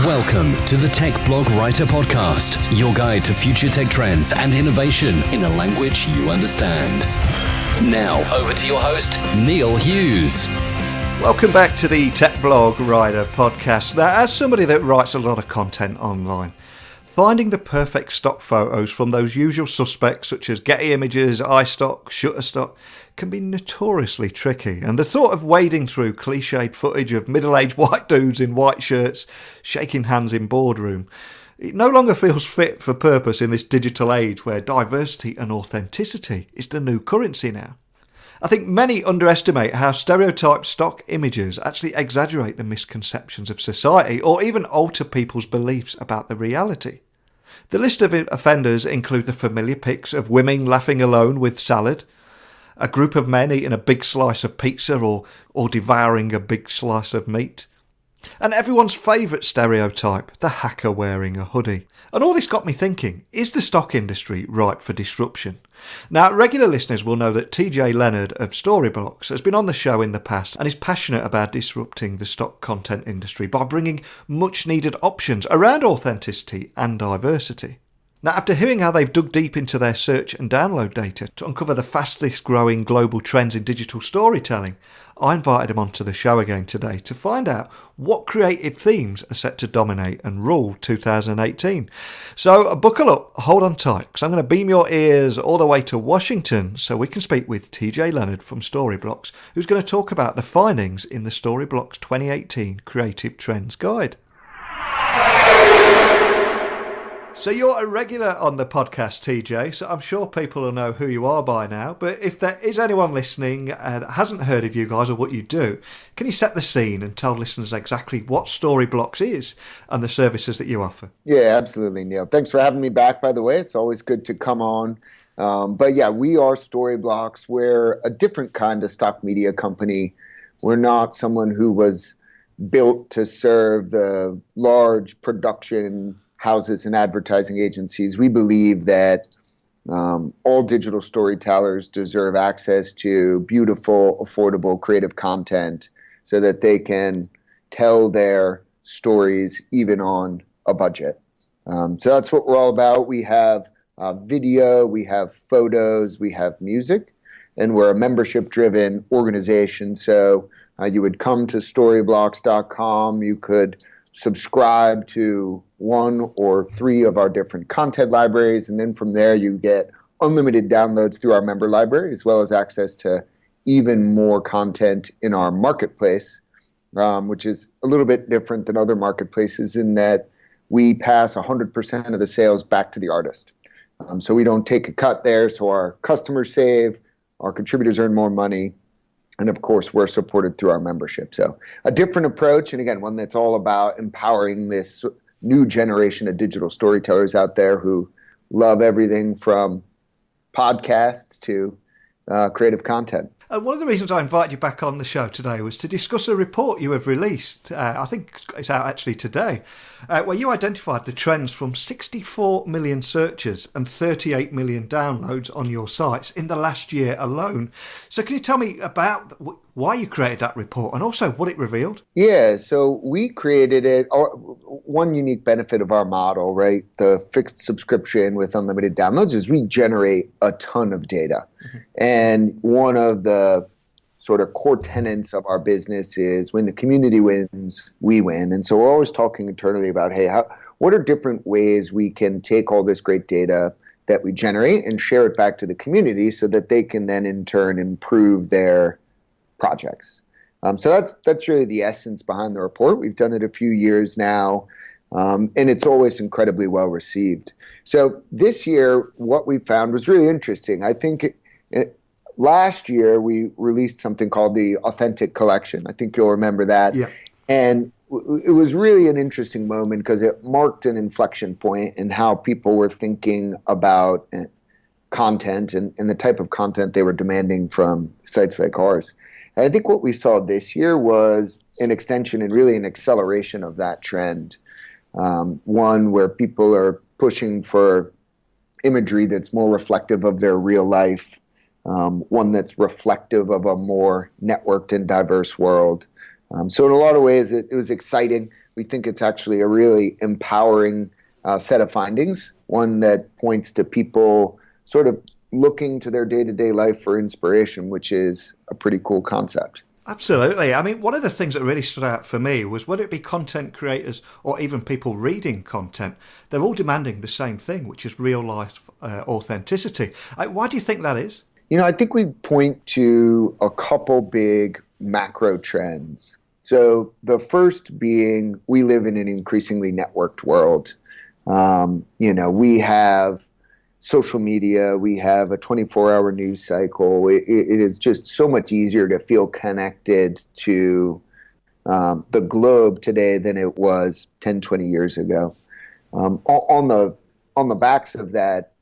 Welcome to the Tech Blog Writer Podcast, your guide to future tech trends and innovation in a language you understand. Now, over to your host, Neil Hughes. Welcome back to the Tech Blog Writer Podcast. Now, as somebody that writes a lot of content online, finding the perfect stock photos from those usual suspects such as Getty Images, iStock, Shutterstock can be notoriously tricky. And the thought of wading through cliched footage of middle-aged white dudes in white shirts shaking hands in boardroom, it no longer feels fit for purpose in this digital age where diversity and authenticity is the new currency now. I think many underestimate how stereotyped stock images actually exaggerate the misconceptions of society or even alter people's beliefs about the reality. The list of offenders include the familiar pics of women laughing alone with salad, a group of men eating a big slice of pizza or devouring a big slice of meat, and everyone's favourite stereotype, the hacker wearing a hoodie. And all this got me thinking, is the stock industry ripe for disruption? Now, regular listeners will know that TJ Leonard of Storyblocks has been on the show in the past and is passionate about disrupting the stock content industry by bringing much needed options around authenticity and diversity. Now, after hearing how they've dug deep into their search and download data to uncover the fastest growing global trends in digital storytelling, I invited him onto the show again today to find out what creative themes are set to dominate and rule 2018. So buckle up, hold on tight, because I'm going to beam your ears all the way to Washington so we can speak with TJ Leonard from Storyblocks, who's going to talk about the findings in the Storyblocks 2018 Creative Trends Guide. So you're a regular on the podcast, TJ, so I'm sure people will know who you are by now. But if there is anyone listening and hasn't heard of you guys or what you do, can you set the scene and tell listeners exactly what Storyblocks is and the services that you offer? Yeah, absolutely, Neil. Thanks for having me back, by the way. It's always good to come on. But yeah, we are Storyblocks. We're a different kind of stock media company. We're not someone who was built to serve the large production houses and advertising agencies. We believe that all digital storytellers deserve access to beautiful, affordable, creative content so that they can tell their stories even on a budget. So that's what we're all about. We have video, we have photos, we have music, and we're a membership-driven organization. So you would come to storyblocks.com, you could subscribe to one or three of our different content libraries, and then from there you get unlimited downloads through our member library, as well as access to even more content in our marketplace, which is a little bit different than other marketplaces in that we pass 100% of the sales back to the artist. So we don't take a cut there, so our customers save, our contributors earn more money, and of course, we're supported through our membership. So a different approach, and again, one that's all about empowering this new generation of digital storytellers out there who love everything from podcasts to creative content. One of the reasons I invited you back on the show today was to discuss a report you have released, I think it's out actually today, where you identified the trends from 64 million searches and 38 million downloads on your sites in the last year alone. So can you tell me about why you created that report and also what it revealed? Yeah, so we created it. One unique benefit of our model, right, the fixed subscription with unlimited downloads, is we generate a ton of data. Mm-hmm. And one of the sort of core tenets of our business is when the community wins, we win. And so we're always talking internally about, hey, what are different ways we can take all this great data that we generate and share it back to the community so that they can then in turn improve their projects. So that's really the essence behind the report. We've done it a few years now, and it's always incredibly well received. So this year, what we found was really interesting. I think last year we released something called the Authentic Collection. I think you'll remember that. Yeah. And it was really an interesting moment because it marked an inflection point in how people were thinking about content and the type of content they were demanding from sites like ours. And I think what we saw this year was an extension and really an acceleration of that trend. One where people are pushing for imagery that's more reflective of their real life, one that's reflective of a more networked and diverse world. So in a lot of ways, it was exciting. We think it's actually a really empowering set of findings, one that points to people sort of looking to their day-to-day life for inspiration, which is a pretty cool concept. Absolutely. I mean, one of the things that really stood out for me was whether it be content creators or even people reading content, they're all demanding the same thing, which is real-life authenticity. Why do you think that is? I think we point to a couple big macro trends. So the first being we live in an increasingly networked world. We have social media, we have a 24-hour news cycle. It is just so much easier to feel connected to the globe today than it was 10, 20 years ago. On the backs of that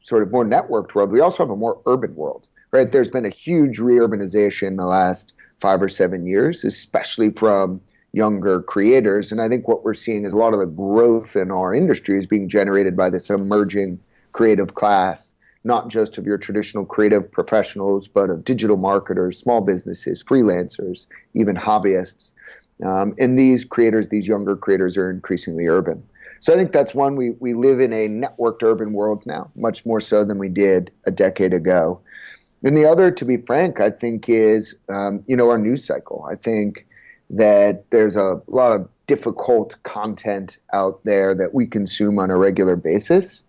sort of more networked world, we also have a more urban world, right? There's been a huge reurbanization in the last 5 or 7 years, especially from younger creators. And I think what we're seeing is a lot of the growth in our industry is being generated by this emerging creative class, not just of your traditional creative professionals, but of digital marketers, small businesses, freelancers, even hobbyists. And these creators, these younger creators, are increasingly urban. So I think that's one. We live in a networked urban world now, much more so than we did a decade ago. And the other, to be frank, I think is, our news cycle. I think that there's a lot of difficult content out there that we consume on a regular basis.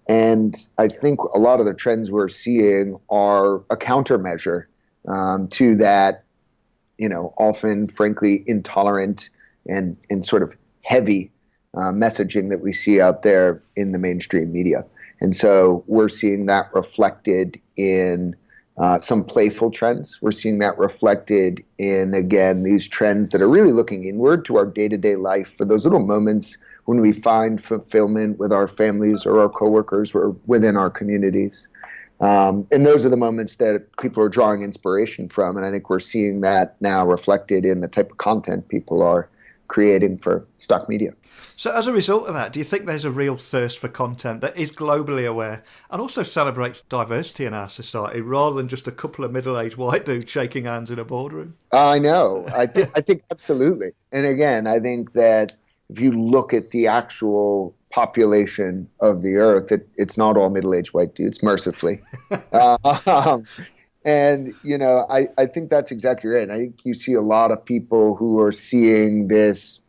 And I think a lot of the trends we're seeing are a countermeasure to that, often, frankly, intolerant and sort of heavy messaging that we see out there in the mainstream media. And so we're seeing that reflected in some playful trends. We're seeing that reflected in, again, these trends that are really looking inward to our day-to-day life for those little moments when we find fulfillment with our families or our coworkers or within our communities. And those are the moments that people are drawing inspiration from. And I think we're seeing that now reflected in the type of content people are creating for stock media. So as a result of that, do you think there's a real thirst for content that is globally aware and also celebrates diversity in our society rather than just a couple of middle-aged white dudes shaking hands in a boardroom? I know. I think absolutely. And again, I think that if you look at the actual population of the earth, it's not all middle-aged white dudes, mercifully. And, I think that's exactly right. I think you see a lot of people who are seeing this,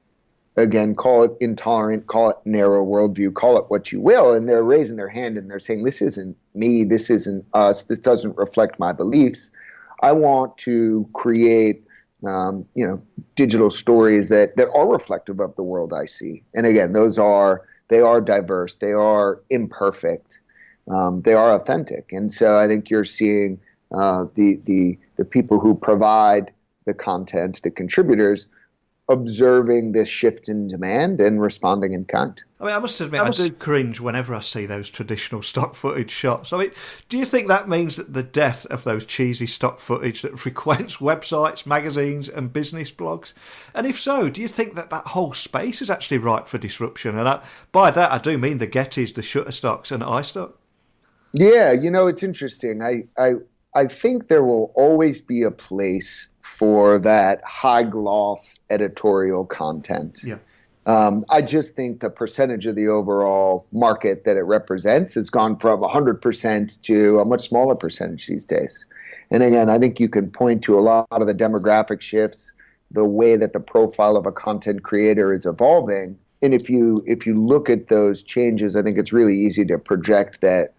again, call it intolerant, call it narrow worldview, call it what you will, and they're raising their hand and they're saying, this isn't me, this isn't us, this doesn't reflect my beliefs. I want to create digital stories that are reflective of the world I see. And again, they are diverse, they are imperfect, they are authentic. And so I think you're seeing the people who provide the content, the contributors, observing this shift in demand and responding in kind. I mean, I must admit, I do cringe whenever I see those traditional stock footage shots. I mean, do you think that means that the death of those cheesy stock footage that frequents websites, magazines and business blogs? And if so, do you think that whole space is actually ripe for disruption? And by that, I do mean the Gettys, the Shutterstocks and iStock. Yeah, it's interesting. I think there will always be a place for that high gloss editorial content. Yeah. I just think the percentage of the overall market that it represents has gone from 100% to a much smaller percentage these days. And again, I think you can point to a lot of the demographic shifts, the way that the profile of a content creator is evolving. And if you look at those changes, I think it's really easy to project that,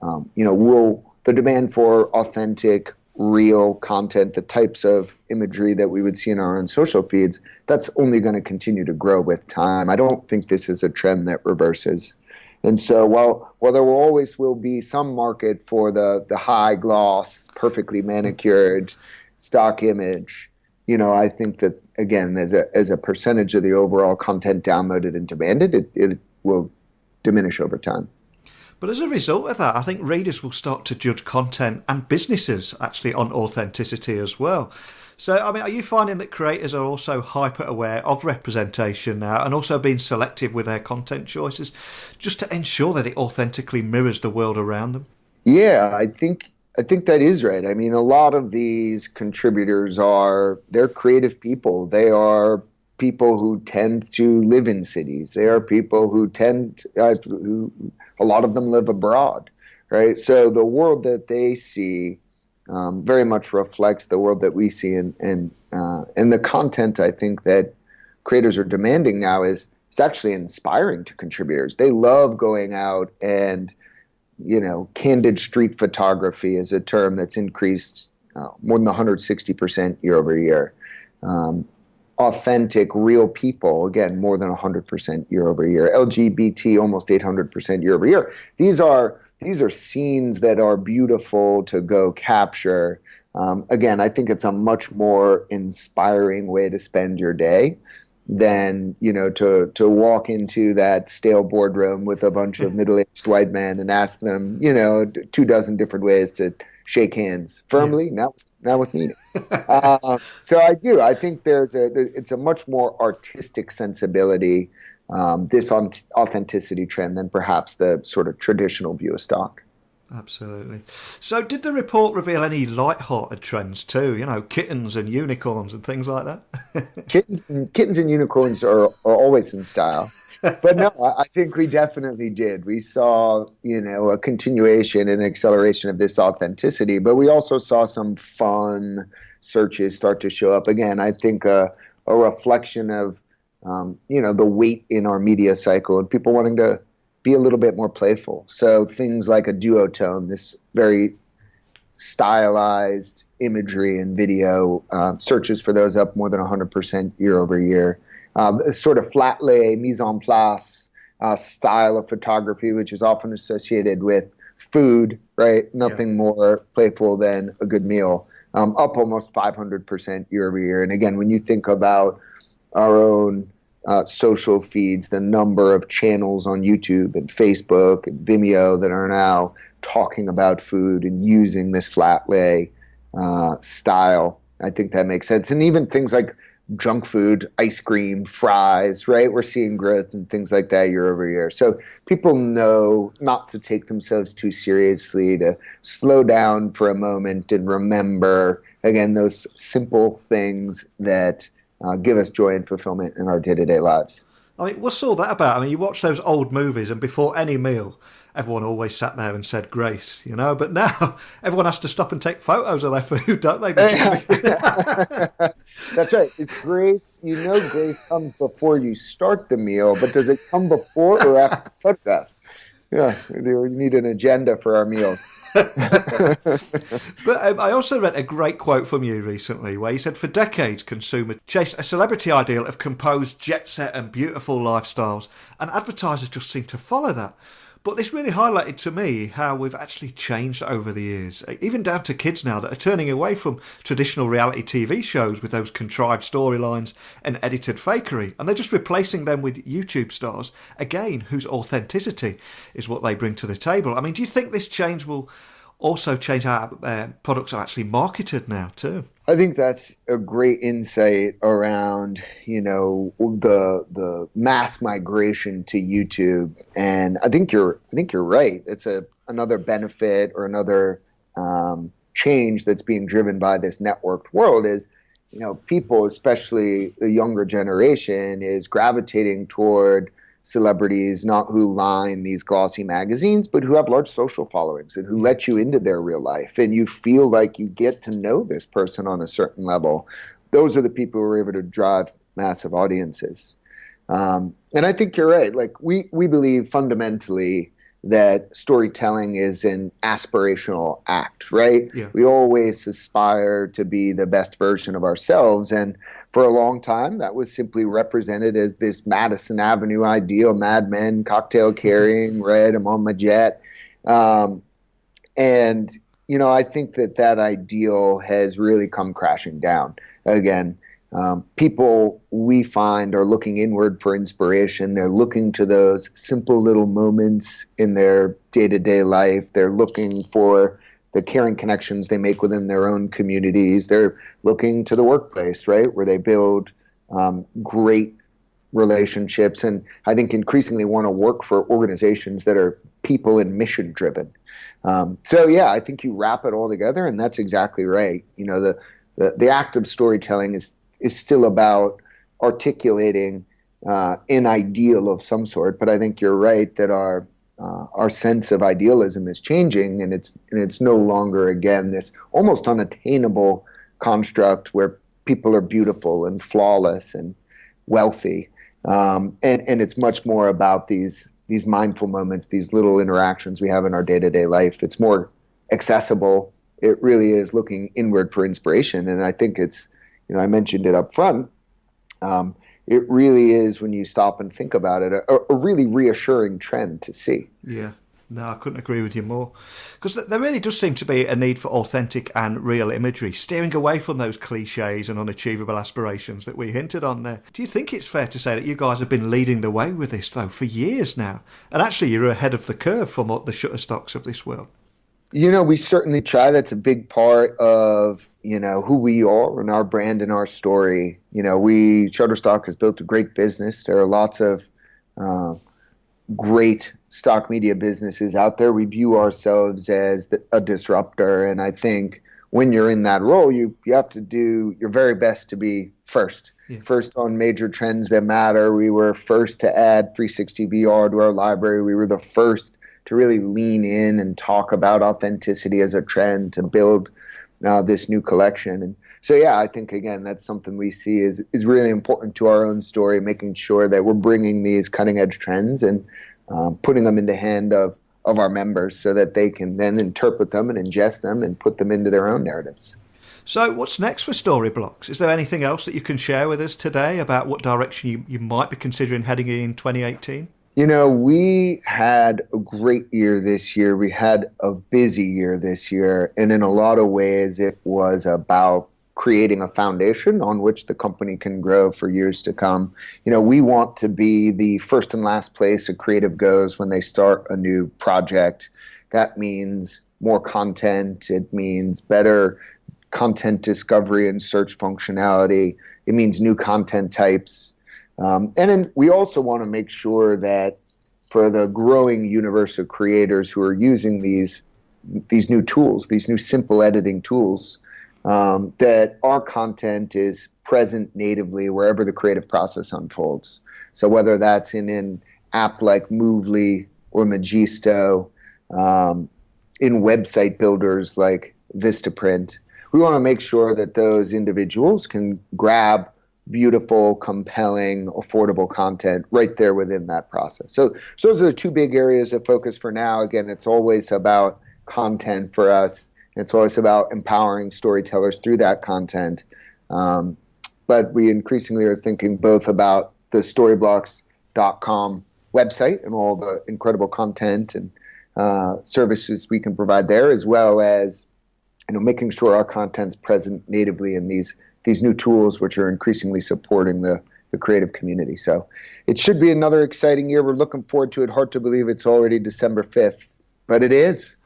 the demand for authentic, real content, the types of imagery that we would see in our own social feeds, that's only going to continue to grow with time. I don't think this is a trend that reverses. And so while there will be some market for the high gloss, perfectly manicured stock image, I think that, again, as a percentage of the overall content downloaded and demanded, it will diminish over time. But as a result of that, I think readers will start to judge content and businesses actually on authenticity as well. So, I mean, are you finding that creators are also hyper-aware of representation now and also being selective with their content choices just to ensure that it authentically mirrors the world around them? Yeah, I think that is right. I mean, a lot of these contributors they're creative people. They are people who tend to live in cities. They are people who who a lot of them live abroad, right? So the world that they see very much reflects the world that we see, and the content I think that creators are demanding now is actually inspiring to contributors. They love going out and, candid street photography is a term that's increased more than 160% year over year. Authentic, real people, again, more than 100% year over year. LGBT, almost 800% year over year. These are scenes that are beautiful to go capture. Again, I think it's a much more inspiring way to spend your day than, to walk into that stale boardroom with a bunch of middle-aged white men and ask them, 24 different ways to shake hands firmly, not with meaning. So I think it's a much more artistic sensibility, this authenticity trend, than perhaps the sort of traditional view of stock. Absolutely. So did the report reveal any light-hearted trends too? Kittens and unicorns and things like that? Kittens and unicorns are always in style. But no, I think we definitely did. We saw, a continuation and acceleration of this authenticity, but we also saw some fun searches start to show up. Again, I think a reflection of, the weight in our media cycle and people wanting to be a little bit more playful. So things like a duotone, this very stylized imagery and video, searches for those up more than 100% year over year. A sort of flat lay, mise en place style of photography, which is often associated with food, right? Nothing more playful than a good meal. Up almost 500% year over year. And again, when you think about our own social feeds, the number of channels on YouTube and Facebook and Vimeo that are now talking about food and using this flat lay style, I think that makes sense. And even things like junk food, ice cream, fries, right? We're seeing growth and things like that year over year. So people know not to take themselves too seriously, to slow down for a moment and remember, again, those simple things that give us joy and fulfillment in our day-to-day lives. I mean, what's all that about? I mean, you watch those old movies and before any meal, everyone always sat there and said grace, but now everyone has to stop and take photos of their food, don't they? That's right. It's grace. Grace comes before you start the meal, but does it come before or after the photograph? Yeah, we need an agenda for our meals. But I also read a great quote from you recently where you said, for decades, consumers chase a celebrity ideal of composed, jet set and beautiful lifestyles, and advertisers just seem to follow that. But this really highlighted to me how we've actually changed over the years, even down to kids now that are turning away from traditional reality TV shows with those contrived storylines and edited fakery, and they're just replacing them with YouTube stars, again, whose authenticity is what they bring to the table. I mean, do you think this change will also change how products are actually marketed now too? I think that's a great insight around, the mass migration to YouTube, and I think you're right. It's another benefit or another change that's being driven by this networked world is, people, especially the younger generation, is gravitating toward celebrities, not who line these glossy magazines, but who have large social followings and who let you into their real life. And you feel like you get to know this person on a certain level. Those are the people who are able to drive massive audiences. And I think you're right. Like we believe fundamentally that storytelling is an aspirational act, right? Yeah. We always aspire to be the best version of ourselves. And for a long time, that was simply represented as this Madison Avenue ideal, Mad Men, cocktail carrying, red, I'm on my jet. And, I think that ideal has really come crashing down. Again, people we find are looking inward for inspiration. They're looking to those simple little moments in their day-to-day life. They're looking for the caring connections they make within their own communities. They're looking to the workplace, right, where they build great relationships. And I think increasingly want to work for organizations that are people and mission driven. I think you wrap it all together, and that's exactly right. The act of storytelling is still about articulating an ideal of some sort. But I think you're right that our sense of idealism is changing, and it's no longer, again, this almost unattainable construct where people are beautiful and flawless and wealthy, and it's much more about these mindful moments, these little interactions we have in our day-to-day life. It's more accessible. It really is looking inward for inspiration, and I think it's, I mentioned it up front. It really is, when you stop and think about it, a really reassuring trend to see. Yeah, no, I couldn't agree with you more. Because there really does seem to be a need for authentic and real imagery, steering away from those cliches and unachievable aspirations that we hinted on there. Do you think it's fair to say that you guys have been leading the way with this, though, for years now? And actually, you're ahead of the curve from the Shutterstocks of this world. We certainly try. That's a big part of, who we are and our brand and our story. Shutterstock has built a great business. There are lots of great stock media businesses out there. We view ourselves as a disruptor. And I think when you're in that role, you have to do your very best to be first. Yeah. First on major trends that matter. We were first to add 360 VR to our library. We were the first to really lean in and talk about authenticity as a trend, to build this new collection. And so, yeah, I think, again, that's something we see is really important to our own story, making sure that we're bringing these cutting edge trends and putting them into the hand of our members so that they can then interpret them and ingest them and put them into their own narratives. So what's next for Storyblocks? Is there anything else that you can share with us today about what direction you might be considering heading in 2018? We had a great year this year. We had a busy year this year. And in a lot of ways, it was about creating a foundation on which the company can grow for years to come. We want to be the first and last place a creative goes when they start a new project. That means more content. It means better content discovery and search functionality. It means new content types. And then we also want to make sure that for the growing universe of creators who are using these new tools, these new simple editing tools, that our content is present natively wherever the creative process unfolds. So whether that's in an app like Movely or Magisto, in website builders like Vistaprint, we want to make sure that those individuals can grab beautiful, compelling, affordable content right there within that process. So those are the two big areas of focus for now. Again, it's always about content for us. It's always about empowering storytellers through that content. But we increasingly are thinking both about the Storyblocks.com website and all the incredible content and services we can provide there, as well as making sure our content's present natively in these new tools, which are increasingly supporting the creative community. So it should be another exciting year. We're looking forward to it. Hard to believe it's already December 5th, but it is.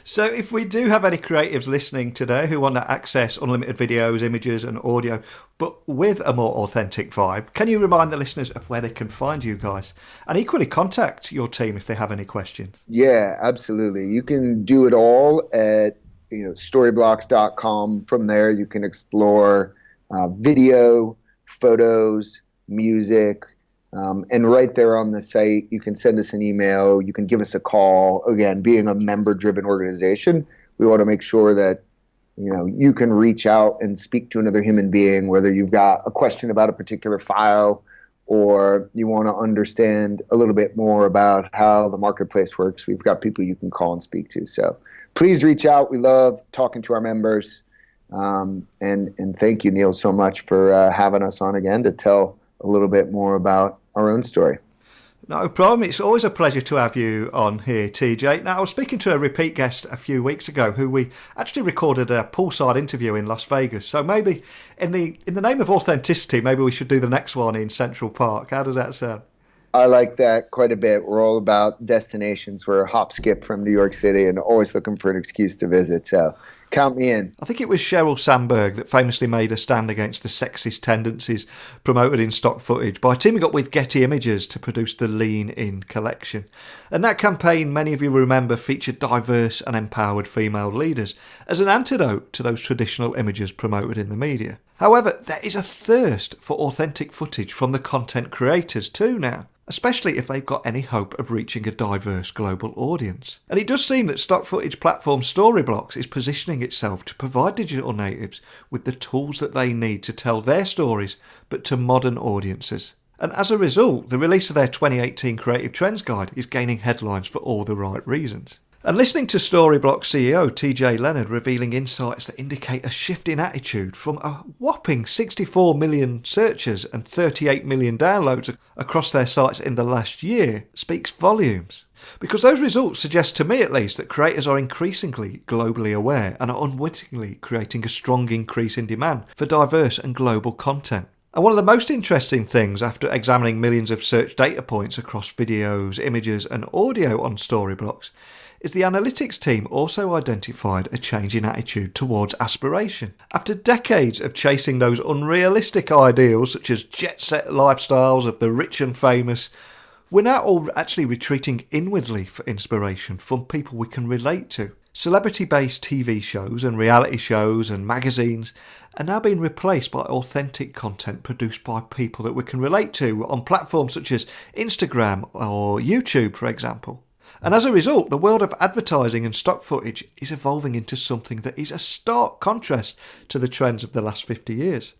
So if we do have any creatives listening today who want to access unlimited videos, images and audio, but with a more authentic vibe, can you remind the listeners of where they can find you guys? And equally contact your team if they have any questions. Yeah, absolutely. You can do it all at Storyblocks.com. From there, you can explore video, photos, music, and right there on the site, you can send us an email. You can give us a call. Again, being a member-driven organization, we want to make sure that you can reach out and speak to another human being, whether you've got a question about a particular file or you want to understand a little bit more about how the marketplace works. We've got people you can call and speak to. So please reach out. We love talking to our members. And thank you, Neil, so much for having us on again to tell a little bit more about our own story. No problem. It's always a pleasure to have you on here, TJ. Now, I was speaking to a repeat guest a few weeks ago who we actually recorded a poolside interview in Las Vegas. So maybe in the name of authenticity, maybe we should do the next one in Central Park. How does that sound? I like that quite a bit. We're all about destinations. We're a hop skip from New York City and always looking for an excuse to visit. So Count me in. I think it was Sheryl Sandberg that famously made a stand against the sexist tendencies promoted in stock footage by teaming up with Getty Images to produce the Lean In collection. And that campaign, many of you remember, featured diverse and empowered female leaders as an antidote to those traditional images promoted in the media. However, there is a thirst for authentic footage from the content creators too now, especially if they've got any hope of reaching a diverse global audience. And it does seem that stock footage platform Storyblocks is positioning itself to provide digital natives with the tools that they need to tell their stories, but to modern audiences. And as a result, the release of their 2018 Creative Trends Guide is gaining headlines for all the right reasons. And listening to Storyblocks CEO TJ Leonard revealing insights that indicate a shift in attitude from a whopping 64 million searches and 38 million downloads across their sites in the last year speaks volumes. Because those results suggest to me at least that creators are increasingly globally aware and are unwittingly creating a strong increase in demand for diverse and global content. And one of the most interesting things after examining millions of search data points across videos, images and audio on Storyblocks is the analytics team also identified a change in attitude towards aspiration. After decades of chasing those unrealistic ideals such as jet-set lifestyles of the rich and famous, we're now all actually retreating inwardly for inspiration from people we can relate to. Celebrity-based TV shows and reality shows and magazines are now being replaced by authentic content produced by people that we can relate to on platforms such as Instagram or YouTube, for example. And as a result, the world of advertising and stock footage is evolving into something that is a stark contrast to the trends of the last 50 years.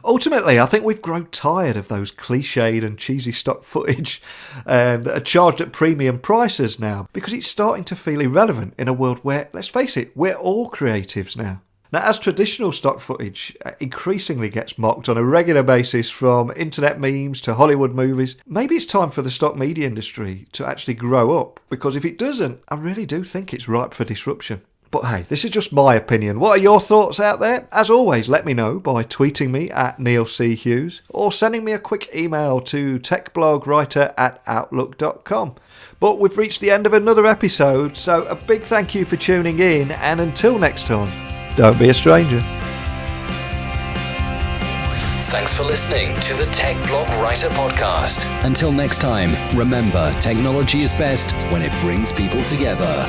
Ultimately, I think we've grown tired of those cliched and cheesy stock footage that are charged at premium prices now, because it's starting to feel irrelevant in a world where, let's face it, we're all creatives now. Now, as traditional stock footage increasingly gets mocked on a regular basis from internet memes to Hollywood movies, maybe it's time for the stock media industry to actually grow up, because if it doesn't, I really do think it's ripe for disruption. But hey, this is just my opinion. What are your thoughts out there? As always, let me know by tweeting me at Neil C. Hughes or sending me a quick email to techblogwriter@outlook.com. But we've reached the end of another episode, so a big thank you for tuning in, and until next time, don't be a stranger. Thanks for listening to the Tech Blog Writer Podcast. Until next time, remember, technology is best when it brings people together.